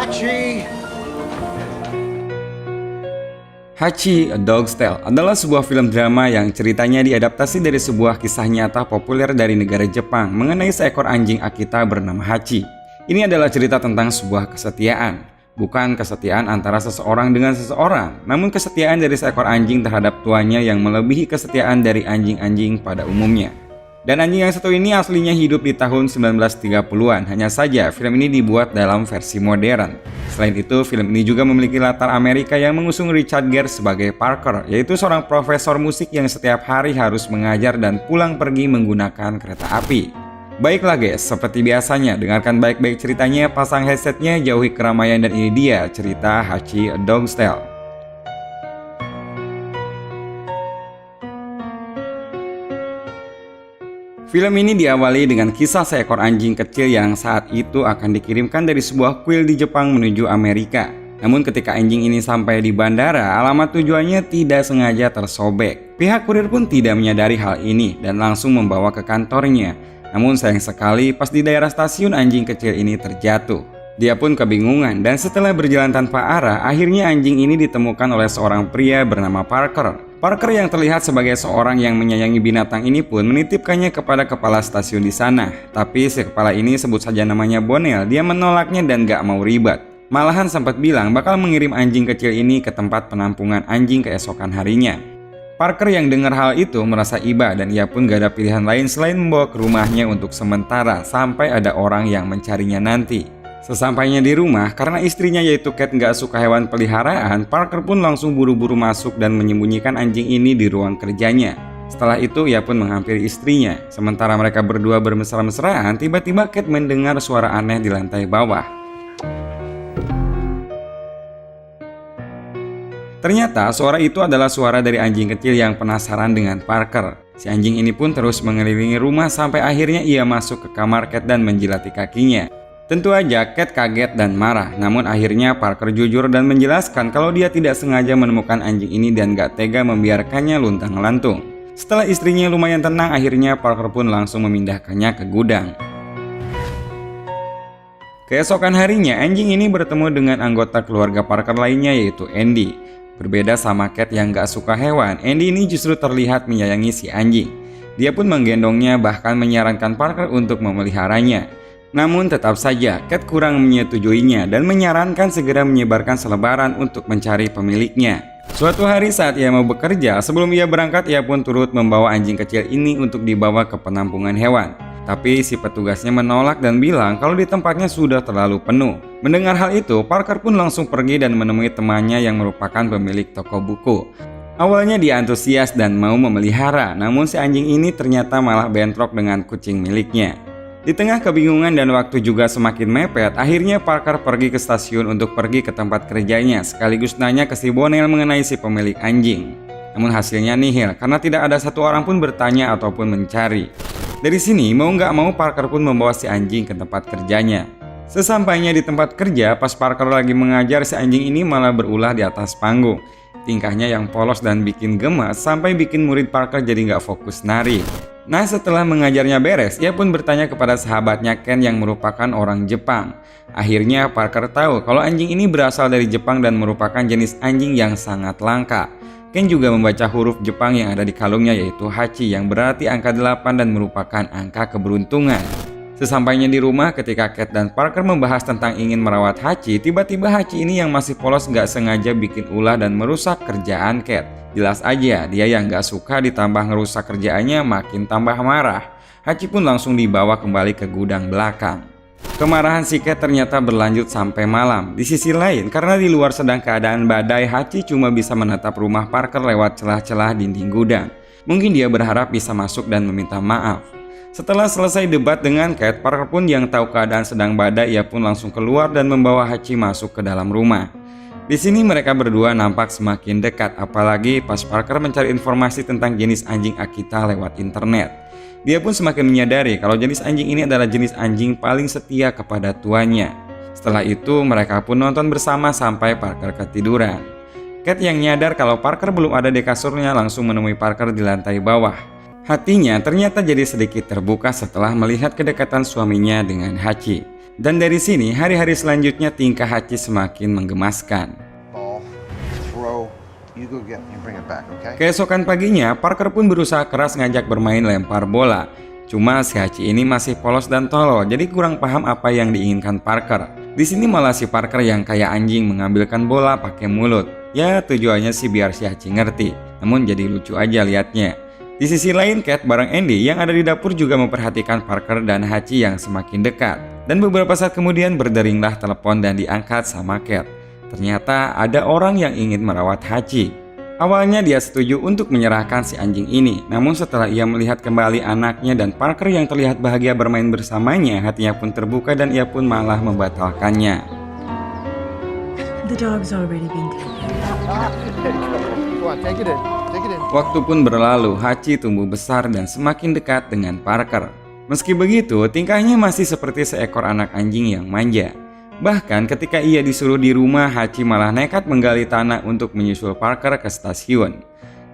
Hachi. Hachi, A Dog's Tale adalah sebuah film drama yang ceritanya diadaptasi dari sebuah kisah nyata populer dari negara Jepang mengenai seekor anjing Akita bernama Hachi. Ini adalah cerita tentang sebuah kesetiaan. Bukan kesetiaan antara seseorang dengan seseorang, namun kesetiaan dari seekor anjing terhadap tuannya yang melebihi kesetiaan dari anjing-anjing pada umumnya. Dan anjing yang satu ini aslinya hidup di tahun 1930-an, hanya saja film ini dibuat dalam versi modern. Selain itu, film ini juga memiliki latar Amerika yang mengusung Richard Gere sebagai Parker, yaitu seorang profesor musik yang setiap hari harus mengajar dan pulang pergi menggunakan kereta api. Baiklah guys, seperti biasanya, dengarkan baik-baik ceritanya, pasang headsetnya, jauhi keramaian, dan ini dia cerita Hachi, A Dog's Tale. Film ini diawali dengan kisah seekor anjing kecil yang saat itu akan dikirimkan dari sebuah kuil di Jepang menuju Amerika. Namun ketika anjing ini sampai di bandara, alamat tujuannya tidak sengaja tersobek. Pihak kurir pun tidak menyadari hal ini dan langsung membawa ke kantornya. Namun sayang sekali pas di daerah stasiun anjing kecil ini terjatuh. Dia pun kebingungan dan setelah berjalan tanpa arah, akhirnya anjing ini ditemukan oleh seorang pria bernama Parker. Parker yang terlihat sebagai seorang yang menyayangi binatang ini pun menitipkannya kepada kepala stasiun di sana. Tapi si kepala ini, sebut saja namanya Bonel, dia menolaknya dan gak mau ribet. Malahan sempat bilang bakal mengirim anjing kecil ini ke tempat penampungan anjing keesokan harinya. Parker yang dengar hal itu merasa iba dan ia pun gak ada pilihan lain selain membawa ke rumahnya untuk sementara sampai ada orang yang mencarinya nanti. Sesampainya di rumah, karena istrinya yaitu Kate nggak suka hewan peliharaan, Parker pun langsung buru-buru masuk dan menyembunyikan anjing ini di ruang kerjanya. Setelah itu ia pun menghampiri istrinya. Sementara mereka berdua bermesra-mesraan, tiba-tiba Kate mendengar suara aneh di lantai bawah. Ternyata suara itu adalah suara dari anjing kecil yang penasaran dengan Parker. Si anjing ini pun terus mengelilingi rumah sampai akhirnya ia masuk ke kamar Kate dan menjilati kakinya. Tentu aja Kate kaget dan marah, namun akhirnya Parker jujur dan menjelaskan kalau dia tidak sengaja menemukan anjing ini dan gak tega membiarkannya luntang-lantung. Setelah istrinya lumayan tenang, akhirnya Parker pun langsung memindahkannya ke gudang. Keesokan harinya, anjing ini bertemu dengan anggota keluarga Parker lainnya yaitu Andy. Berbeda sama Kate yang gak suka hewan, Andy ini justru terlihat menyayangi si anjing. Dia pun menggendongnya, bahkan menyarankan Parker untuk memeliharanya. Namun tetap saja Kate kurang menyetujuinya dan menyarankan segera menyebarkan selebaran untuk mencari pemiliknya. Suatu hari saat ia mau bekerja, sebelum ia berangkat ia pun turut membawa anjing kecil ini untuk dibawa ke penampungan hewan. Tapi si petugasnya menolak dan bilang kalau di tempatnya sudah terlalu penuh. Mendengar hal itu, Parker pun langsung pergi dan menemui temannya yang merupakan pemilik toko buku. Awalnya dia antusias dan mau memelihara, namun si anjing ini ternyata malah bentrok dengan kucing miliknya. Di tengah kebingungan dan waktu juga semakin mepet, akhirnya Parker pergi ke stasiun untuk pergi ke tempat kerjanya sekaligus nanya ke si Bonel mengenai si pemilik anjing. Namun hasilnya nihil karena tidak ada satu orang pun bertanya ataupun mencari. Dari sini mau nggak mau Parker pun membawa si anjing ke tempat kerjanya. Sesampainya di tempat kerja, pas Parker lagi mengajar, si anjing ini malah berulah di atas panggung. Tingkahnya yang polos dan bikin gemas sampai bikin murid Parker jadi nggak fokus nari. Nah, setelah mengajarnya beres, ia pun bertanya kepada sahabatnya Ken yang merupakan orang Jepang. Akhirnya Parker tahu kalau anjing ini berasal dari Jepang dan merupakan jenis anjing yang sangat langka. Ken juga membaca huruf Jepang yang ada di kalungnya yaitu Hachi yang berarti angka 8 dan merupakan angka keberuntungan. Sesampainya di rumah, ketika Kate dan Parker membahas tentang ingin merawat Hachi, tiba-tiba Hachi ini yang masih polos gak sengaja bikin ulah dan merusak kerjaan Kate. Jelas aja dia yang gak suka ditambah ngerusak kerjaannya makin tambah marah. Hachi pun langsung dibawa kembali ke gudang belakang. Kemarahan si Kate ternyata berlanjut sampai malam. Di sisi lain, karena di luar sedang keadaan badai, Hachi cuma bisa menatap rumah Parker lewat celah-celah dinding gudang. Mungkin dia berharap bisa masuk dan meminta maaf. Setelah selesai debat dengan Kate, Parker pun yang tahu keadaan sedang badai, ia pun langsung keluar dan membawa Hachi masuk ke dalam rumah. Di sini mereka berdua nampak semakin dekat, apalagi pas Parker mencari informasi tentang jenis anjing Akita lewat internet. Dia pun semakin menyadari kalau jenis anjing ini adalah jenis anjing paling setia kepada tuannya. Setelah itu mereka pun nonton bersama sampai Parker ketiduran. Kate yang nyadar kalau Parker belum ada di kasurnya langsung menemui Parker di lantai bawah. Hatinya ternyata jadi sedikit terbuka setelah melihat kedekatan suaminya dengan Hachi. Dan dari sini, hari-hari selanjutnya tingkah Hachi semakin menggemaskan. Ball, throw, you go get me and bring it back, okay? Keesokan paginya, Parker pun berusaha keras ngajak bermain lempar bola. Cuma si Hachi ini masih polos dan tolol, jadi kurang paham apa yang diinginkan Parker. Di sini malah si Parker yang kayak anjing mengambilkan bola pakai mulut. Ya tujuannya sih biar si Hachi ngerti, namun jadi lucu aja liatnya. Di sisi lain, Cat bareng Andy yang ada di dapur juga memperhatikan Parker dan Hachi yang semakin dekat. Dan beberapa saat kemudian berderinglah telepon dan diangkat sama Cat. Ternyata ada orang yang ingin merawat Hachi. Awalnya dia setuju untuk menyerahkan si anjing ini, namun setelah ia melihat kembali anaknya dan Parker yang terlihat bahagia bermain bersamanya, hatinya pun terbuka dan ia pun malah membatalkannya. The dog's already been taken. Go on, take it in. Take it in. Waktu pun berlalu, Hachi tumbuh besar dan semakin dekat dengan Parker. Meski begitu, tingkahnya masih seperti seekor anak anjing yang manja. Bahkan ketika ia disuruh di rumah, Hachi malah nekat menggali tanah untuk menyusul Parker ke stasiun.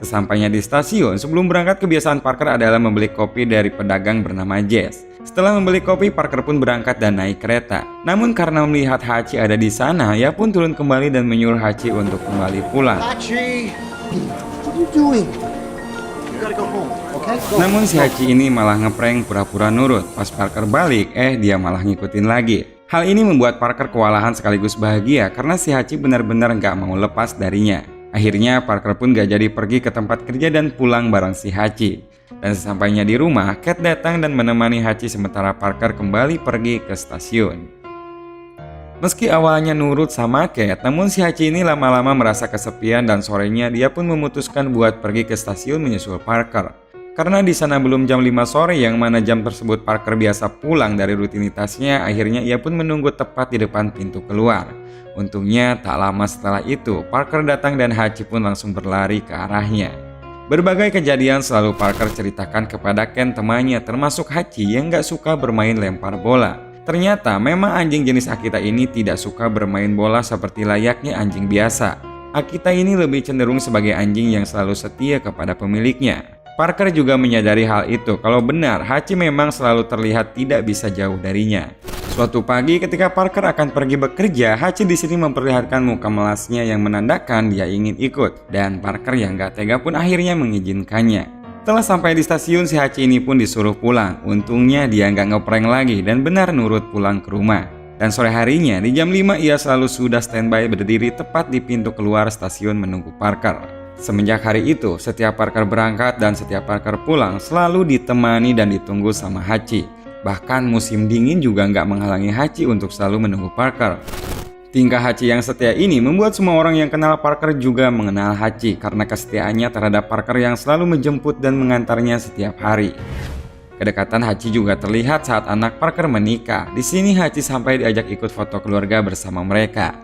Sesampainya di stasiun, sebelum berangkat kebiasaan Parker adalah membeli kopi dari pedagang bernama Jess. Setelah membeli kopi, Parker pun berangkat dan naik kereta. Namun karena melihat Hachi ada di sana, ia pun turun kembali dan menyuruh Hachi untuk kembali pulang. Hachi! What are you doing? You gotta go home, okay? Go. Namun si Hachi ini malah ngeprank pura-pura nurut. Pas Parker balik, dia malah ngikutin lagi. Hal ini membuat Parker kewalahan sekaligus bahagia karena si Hachi benar-benar gak mau lepas darinya. Akhirnya Parker pun gak jadi pergi ke tempat kerja dan pulang bareng si Hachi. Dan sesampainya di rumah, Cat datang dan menemani Hachi sementara Parker kembali pergi ke stasiun. Meski awalnya nurut sama Cat, namun si Hachi ini lama-lama merasa kesepian dan sorenya dia pun memutuskan buat pergi ke stasiun menyusul Parker. Karena di sana belum jam 5 sore yang mana jam tersebut Parker biasa pulang dari rutinitasnya, akhirnya ia pun menunggu tepat di depan pintu keluar. Untungnya tak lama setelah itu, Parker datang dan Hachi pun langsung berlari ke arahnya. Berbagai kejadian selalu Parker ceritakan kepada Ken temannya, termasuk Hachi yang gak suka bermain lempar bola. Ternyata memang anjing jenis Akita ini tidak suka bermain bola seperti layaknya anjing biasa. Akita ini lebih cenderung sebagai anjing yang selalu setia kepada pemiliknya. Parker juga menyadari hal itu kalau benar Hachi memang selalu terlihat tidak bisa jauh darinya. Suatu pagi ketika Parker akan pergi bekerja, Hachi di sini memperlihatkan muka melasnya yang menandakan dia ingin ikut, dan Parker yang gak tega pun akhirnya mengizinkannya. Setelah sampai di stasiun, si Hachi ini pun disuruh pulang. Untungnya dia gak ngeprank lagi dan benar nurut pulang ke rumah. Dan sore harinya di jam 5 ia selalu sudah standby berdiri tepat di pintu keluar stasiun menunggu Parker. Semenjak hari itu, setiap Parker berangkat dan setiap Parker pulang selalu ditemani dan ditunggu sama Hachi. Bahkan musim dingin juga nggak menghalangi Hachi untuk selalu menunggu Parker. Tingkah Hachi yang setia ini membuat semua orang yang kenal Parker juga mengenal Hachi karena kesetiaannya terhadap Parker yang selalu menjemput dan mengantarnya setiap hari. Kedekatan Hachi juga terlihat saat anak Parker menikah. Di sini Hachi sampai diajak ikut foto keluarga bersama mereka.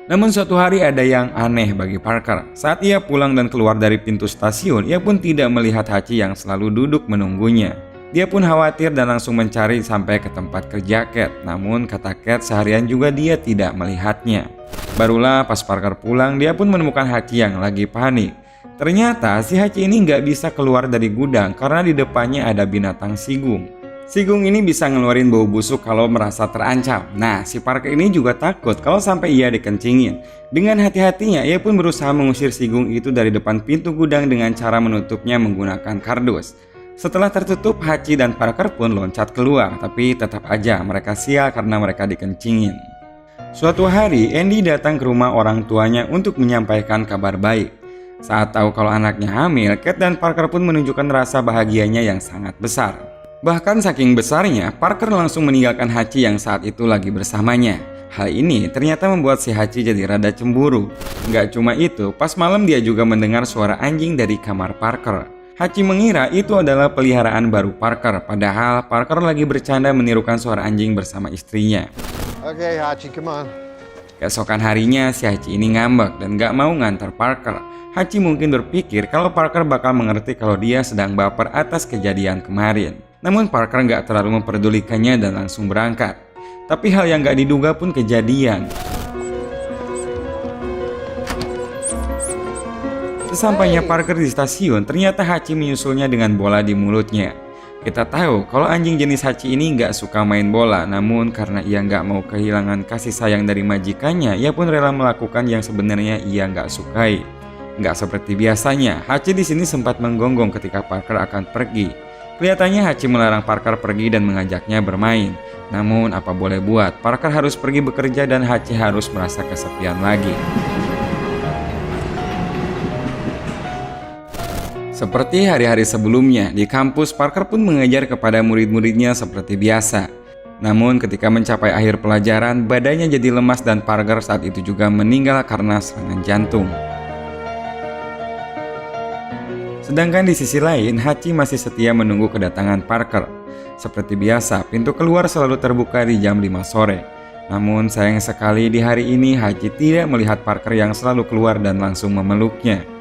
Namun suatu hari ada yang aneh bagi Parker. Saat ia pulang dan keluar dari pintu stasiun, ia pun tidak melihat Hachi yang selalu duduk menunggunya. Dia pun khawatir dan langsung mencari sampai ke tempat kerja Cat. Namun kata Cat seharian juga dia tidak melihatnya. Barulah pas Parker pulang, dia pun menemukan Hachi yang lagi panik. Ternyata si Hachi ini nggak bisa keluar dari gudang karena di depannya ada binatang sigung. Sigung ini bisa ngeluarin bau busuk kalau merasa terancam. Nah, si Parker ini juga takut kalau sampai ia dikencingin. Dengan hati-hatinya, ia pun berusaha mengusir sigung itu dari depan pintu gudang dengan cara menutupnya menggunakan kardus. Setelah tertutup, Hachi dan Parker pun loncat keluar, tapi tetap aja mereka sial karena mereka dikencingin. Suatu hari, Andy datang ke rumah orang tuanya untuk menyampaikan kabar baik. Saat tahu kalau anaknya hamil, Cat dan Parker pun menunjukkan rasa bahagianya yang sangat besar. Bahkan saking besarnya, Parker langsung meninggalkan Hachi yang saat itu lagi bersamanya. Hal ini ternyata membuat si Hachi jadi rada cemburu. Nggak cuma itu, pas malam dia juga mendengar suara anjing dari kamar Parker. Hachi mengira itu adalah peliharaan baru Parker, padahal Parker lagi bercanda menirukan suara anjing bersama istrinya. Okay, Hachi, come on. Keesokan harinya, si Hachi ini ngambek dan gak mau ngantar Parker. Hachi mungkin berpikir kalau Parker bakal mengerti kalau dia sedang baper atas kejadian kemarin. Namun Parker gak terlalu memperdulikannya dan langsung berangkat. Tapi hal yang gak diduga pun kejadian. Sesampainya Parker di stasiun, ternyata Hachi menyusulnya dengan bola di mulutnya. Kita tahu kalau anjing jenis Hachi ini nggak suka main bola, namun karena ia nggak mau kehilangan kasih sayang dari majikannya, ia pun rela melakukan yang sebenarnya ia nggak sukai. Nggak seperti biasanya, Hachi di sini sempat menggonggong ketika Parker akan pergi. Kelihatannya Hachi melarang Parker pergi dan mengajaknya bermain. Namun apa boleh buat, Parker harus pergi bekerja dan Hachi harus merasa kesepian lagi. Seperti hari-hari sebelumnya, di kampus Parker pun mengajar kepada murid-muridnya seperti biasa. Namun ketika mencapai akhir pelajaran, badannya jadi lemas dan Parker saat itu juga meninggal karena serangan jantung. Sedangkan di sisi lain, Hachi masih setia menunggu kedatangan Parker. Seperti biasa, pintu keluar selalu terbuka di jam 5 sore. Namun sayang sekali di hari ini Hachi tidak melihat Parker yang selalu keluar dan langsung memeluknya.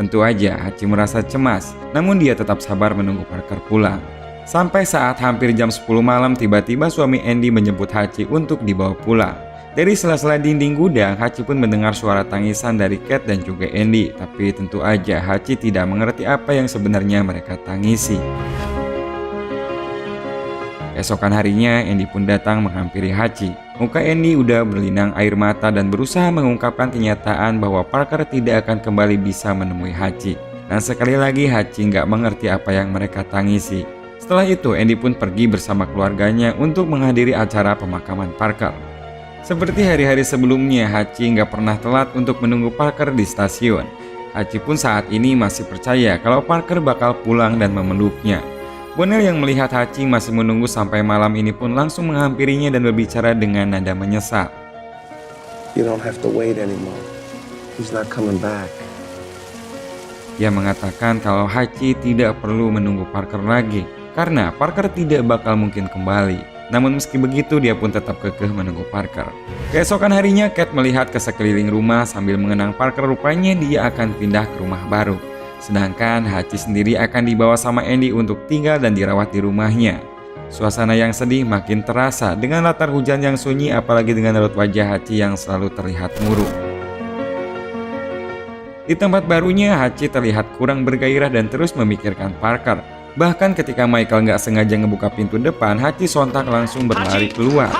Tentu aja Hachi merasa cemas, namun dia tetap sabar menunggu Parker pulang. Sampai saat hampir jam 10 malam tiba-tiba suami Andy menjemput Hachi untuk dibawa pulang. Dari sela-sela dinding gudang, Hachi pun mendengar suara tangisan dari Cat dan juga Andy. Tapi tentu aja Hachi tidak mengerti apa yang sebenarnya mereka tangisi. Keesokan harinya, Andy pun datang menghampiri Hachi. Muka Andy udah berlinang air mata dan berusaha mengungkapkan kenyataan bahwa Parker tidak akan kembali bisa menemui Hachi. Dan sekali lagi Hachi nggak mengerti apa yang mereka tangisi. Setelah itu, Andy pun pergi bersama keluarganya untuk menghadiri acara pemakaman Parker. Seperti hari-hari sebelumnya, Hachi nggak pernah telat untuk menunggu Parker di stasiun. Hachi pun saat ini masih percaya kalau Parker bakal pulang dan memeluknya. Bonel yang melihat Hachi masih menunggu sampai malam ini pun langsung menghampirinya dan berbicara dengan nada menyesal. You don't have to wait anymore. He's not coming back. Dia mengatakan kalau Hachi tidak perlu menunggu Parker lagi, karena Parker tidak bakal mungkin kembali. Namun meski begitu, dia pun tetap kekeh menunggu Parker. Keesokan harinya, Cat melihat ke sekeliling rumah sambil mengenang Parker. Rupanya dia akan pindah ke rumah baru. Sedangkan Hachi sendiri akan dibawa sama Andy untuk tinggal dan dirawat di rumahnya. Suasana yang sedih makin terasa dengan latar hujan yang sunyi, apalagi dengan raut wajah Hachi yang selalu terlihat murung. Di tempat barunya, Hachi terlihat kurang bergairah dan terus memikirkan Parker. Bahkan ketika Michael nggak sengaja ngebuka pintu depan, Hachi sontak langsung berlari keluar.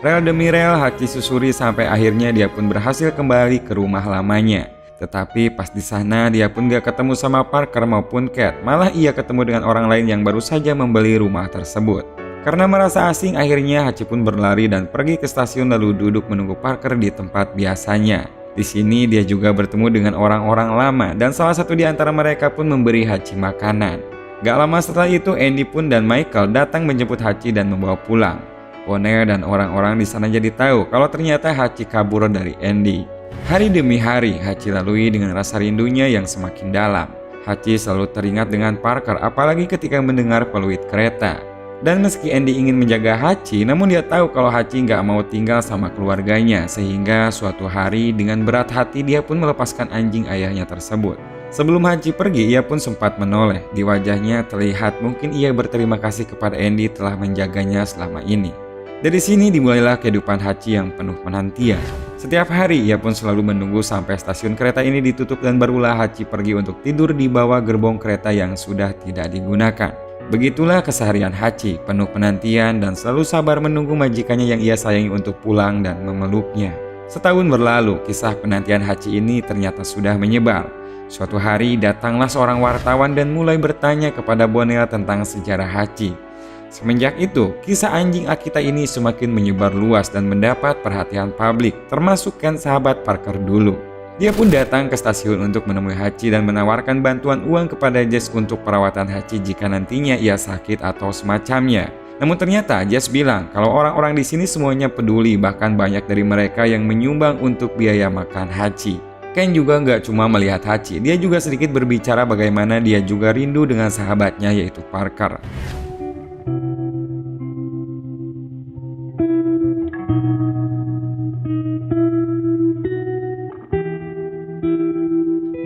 Rel demi rel Hachi susuri sampai akhirnya dia pun berhasil kembali ke rumah lamanya. Tetapi pas di sana dia pun gak ketemu sama Parker maupun Cat, malah ia ketemu dengan orang lain yang baru saja membeli rumah tersebut. Karena merasa asing, akhirnya Hachi pun berlari dan pergi ke stasiun lalu duduk menunggu Parker di tempat biasanya. Di sini dia juga bertemu dengan orang-orang lama dan salah satu di antara mereka pun memberi Hachi makanan. Gak lama setelah itu Andy pun dan Michael datang menjemput Hachi dan membawa pulang. Bonel dan orang-orang di sana jadi tahu kalau ternyata Hachi kabur dari Andy. Hari demi hari Hachi lalui dengan rasa rindunya yang semakin dalam. Hachi selalu teringat dengan Parker, apalagi ketika mendengar peluit kereta. Dan meski Andy ingin menjaga Hachi, namun dia tahu kalau Hachi nggak mau tinggal sama keluarganya. Sehingga suatu hari dengan berat hati dia pun melepaskan anjing ayahnya tersebut. Sebelum Hachi pergi, ia pun sempat menoleh. Di wajahnya terlihat mungkin ia berterima kasih kepada Andy telah menjaganya selama ini. Dari sini dimulailah kehidupan Hachi yang penuh penantian. Setiap hari ia pun selalu menunggu sampai stasiun kereta ini ditutup dan barulah Hachi pergi untuk tidur di bawah gerbong kereta yang sudah tidak digunakan. Begitulah keseharian Hachi, penuh penantian dan selalu sabar menunggu majikannya yang ia sayangi untuk pulang dan memeluknya. Setahun berlalu, kisah penantian Hachi ini ternyata sudah menyebar. Suatu hari datanglah seorang wartawan dan mulai bertanya kepada Bonel tentang sejarah Hachi. Semenjak itu, kisah anjing Akita ini semakin menyebar luas dan mendapat perhatian publik, termasuk Ken sahabat Parker dulu. Dia pun datang ke stasiun untuk menemui Hachi dan menawarkan bantuan uang kepada Jess untuk perawatan Hachi jika nantinya ia sakit atau semacamnya. Namun ternyata Jess bilang kalau orang-orang di sini semuanya peduli, bahkan banyak dari mereka yang menyumbang untuk biaya makan Hachi. Ken juga nggak cuma melihat Hachi, dia juga sedikit berbicara bagaimana dia juga rindu dengan sahabatnya yaitu Parker.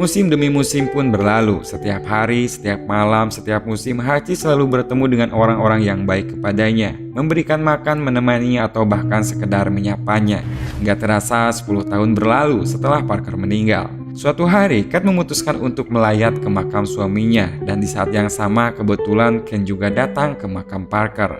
Musim demi musim pun berlalu. Setiap hari, setiap malam, setiap musim Hachi selalu bertemu dengan orang-orang yang baik kepadanya, memberikan makan, menemaninya atau bahkan sekedar menyapanya. Nggak terasa 10 tahun berlalu setelah Parker meninggal. Suatu hari, Kat memutuskan untuk melayat ke makam suaminya, dan di saat yang sama kebetulan Ken juga datang ke makam Parker.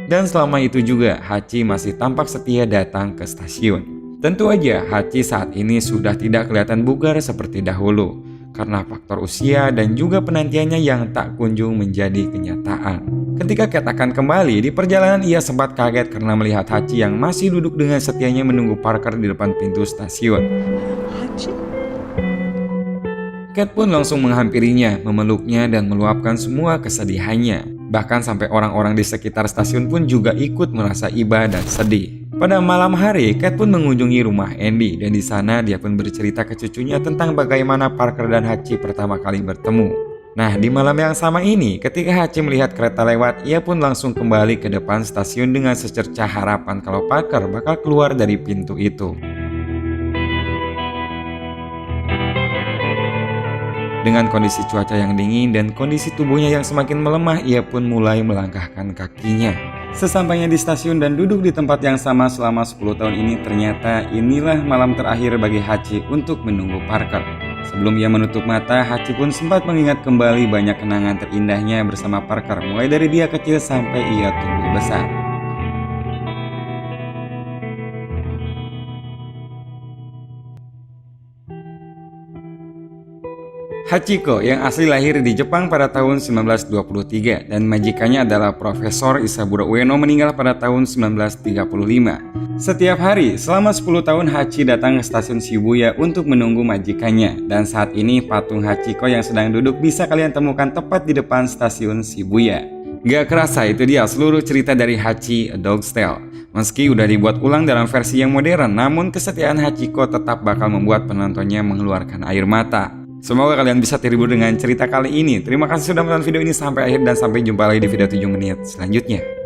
Dan selama itu juga, Hachi masih tampak setia datang ke stasiun. Tentu aja, Hachi saat ini sudah tidak kelihatan bugar seperti dahulu, karena faktor usia dan juga penantiannya yang tak kunjung menjadi kenyataan. Ketika Kat akan kembali, di perjalanan ia sempat kaget karena melihat Hachi yang masih duduk dengan setianya menunggu Parker di depan pintu stasiun. Hachi? Kat pun langsung menghampirinya, memeluknya dan meluapkan semua kesedihannya. Bahkan sampai orang-orang di sekitar stasiun pun juga ikut merasa iba dan sedih. Pada malam hari, Kat pun mengunjungi rumah Andy dan di sana dia pun bercerita ke cucunya tentang bagaimana Parker dan Hachi pertama kali bertemu. Nah, di malam yang sama ini, ketika Hachi melihat kereta lewat, ia pun langsung kembali ke depan stasiun dengan secercah harapan kalau Parker bakal keluar dari pintu itu. Dengan kondisi cuaca yang dingin dan kondisi tubuhnya yang semakin melemah, ia pun mulai melangkahkan kakinya. Sesampainya di stasiun dan duduk di tempat yang sama selama 10 tahun ini, ternyata inilah malam terakhir bagi Hachi untuk menunggu Parker. Sebelum ia menutup mata, Hachi pun sempat mengingat kembali banyak kenangan terindahnya bersama Parker, mulai dari dia kecil sampai ia tumbuh besar. Hachiko yang asli lahir di Jepang pada tahun 1923 dan majikannya adalah Profesor Isaburo Ueno meninggal pada tahun 1935. Setiap hari selama 10 tahun Hachi datang ke stasiun Shibuya untuk menunggu majikannya, dan saat ini patung Hachiko yang sedang duduk bisa kalian temukan tepat di depan stasiun Shibuya. Gak kerasa itu dia seluruh cerita dari Hachi A Dog's Tale. Meski udah dibuat ulang dalam versi yang modern, namun kesetiaan Hachiko tetap bakal membuat penontonnya mengeluarkan air mata. Semoga kalian bisa terhibur dengan cerita kali ini. Terima kasih sudah menonton video ini sampai akhir dan sampai jumpa lagi di video 7 menit selanjutnya.